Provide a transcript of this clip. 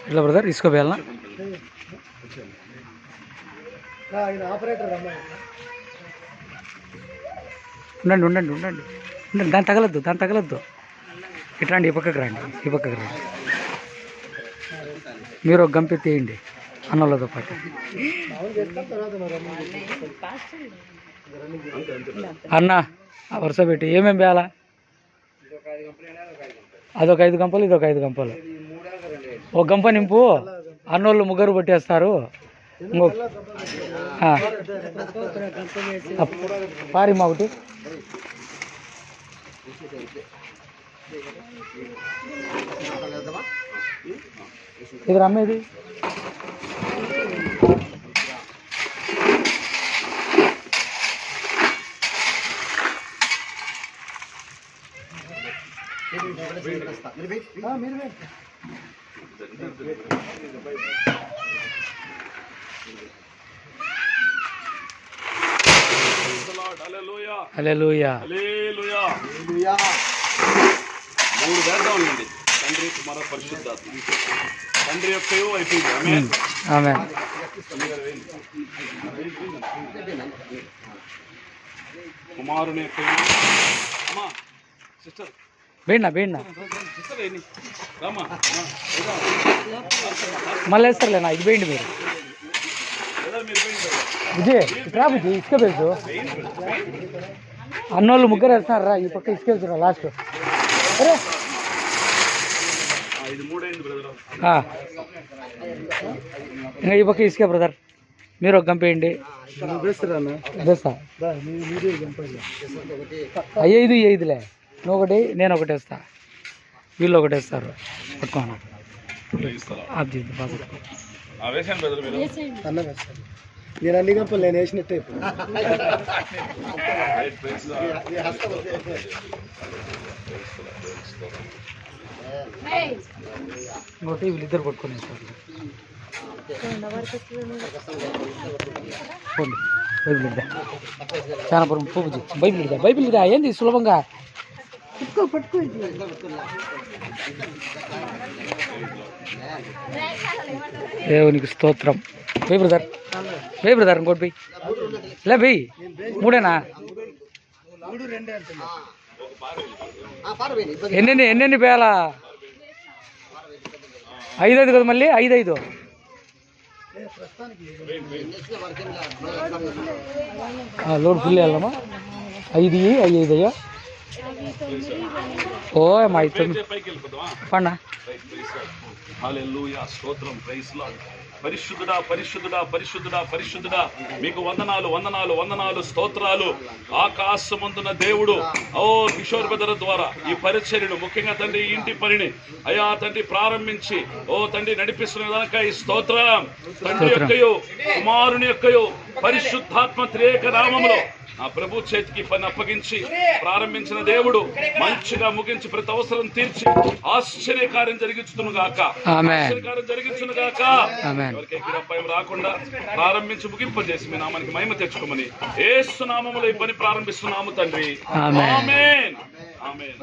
ఇట్లా బ్రదర్ ఇసుకోపోయాలనా? ఉండండి ఉండండి ఉండండి ఉండండి, దాన్ని తగలద్దు. ఇట్లా రండి, ఈ పక్కకి రండి. మీరు ఒక గంపి తీయండి అన్నోళ్ళతో పాటు. అన్న వరుస పెట్టి ఏమేమి వేయాలా? అదొక 5 గంపలు, ఇదొక 5 గంపలు. ఒక గంప నింపు, అన్నోళ్ళు 3 పట్టేస్తారు. ఇంకో పారిమ్మ ఒకటి. ఇది రమ్మేది. హల్లెలూయా. 3 వేద్దాం ఉండండి. తండ్రి కుమార పరిశుద్ధాత్మ. తండ్రి యొక్కయు అయిపోయింది. ఆమేన్ ఆమేన్. కుమారుని యొక్కయు. అమ్మా సిస్టర్ బేడినా సిస్టర్ ఏంటి రామా మళ్ళీ వేస్తారులేనా? ఇది వేయండి మీరు. విజయ్ ఇట్రా విజయ్, ఇసుక వేసు. అన్నోళ్ళు 3 వేస్తున్నారా? ఈ పక్క ఇసుక వెళ్తున్నా లాస్ట్. అరే ఇంకా ఈ పక్క ఇసుక బ్రదర్. మీరు ఒక గంప వేయండి. వేస్తా. 5 నువ్వు ఒకటి, నేను ఒకటి వేస్తా, వీళ్ళు ఒకటి వేస్తారు. పట్టుకోను అది బాగా. నేను అన్ని గంపలు నేను వేసినట్టే. ఇంకోటి వీళ్ళిద్దరు పట్టుకొని వేస్తారు. బైబిల్ ఇద్దా, చాలా పూజ. బైబిల్ ఇద్దా ఏంది సులభంగా పట్టుకో. దేవునికి స్తోత్రం. వెయ్యి బ్రదర్ ఇంకోటి బై. లే బై 3 ఎన్ని పేయాలా? 5 కదా మళ్ళీ 5 లోడ్ ఫుల్ వేయాలమ్మా. 5 అయ్యా. ఓ మా 9 పండా. హల్లెలూయా స్తోత్రం. Praise Lord. పరిశుద్ధుడా మీకు వందనాలు స్తోత్రాలు. ఆకాశమందున దేవుడు కిషోర్ బెదర్ ద్వారా ఈ పరిచర్యను, ముఖ్యంగా తండ్రి ఇంటి పనిని అయా తండ్రి ప్రారంభించి తండ్రి నడిపిస్తున్న దానికై స్తోత్రం. తండ్రి యొక్కయు కుమారుని యొక్కయు పరిశుద్ధాత్మ త్రియేక నామములో నా ప్రభు చేతికి పని అప్పగించి ప్రారంభించిన దేవుడు మంచిగా ముగించి ప్రతి అవసరం తీర్చి ఆశ్చర్యకార్యం జరిగించును గాక. ఎవరికీ భయం రాకుండా ప్రారంభించి ముగింపజేసి మీ నామానికి మహిమ తెచ్చుకోమని యేసు నామములో ఈ పని ప్రారంభిస్తున్నాము తండ్రి. ఆమేన్. ఆమేన్.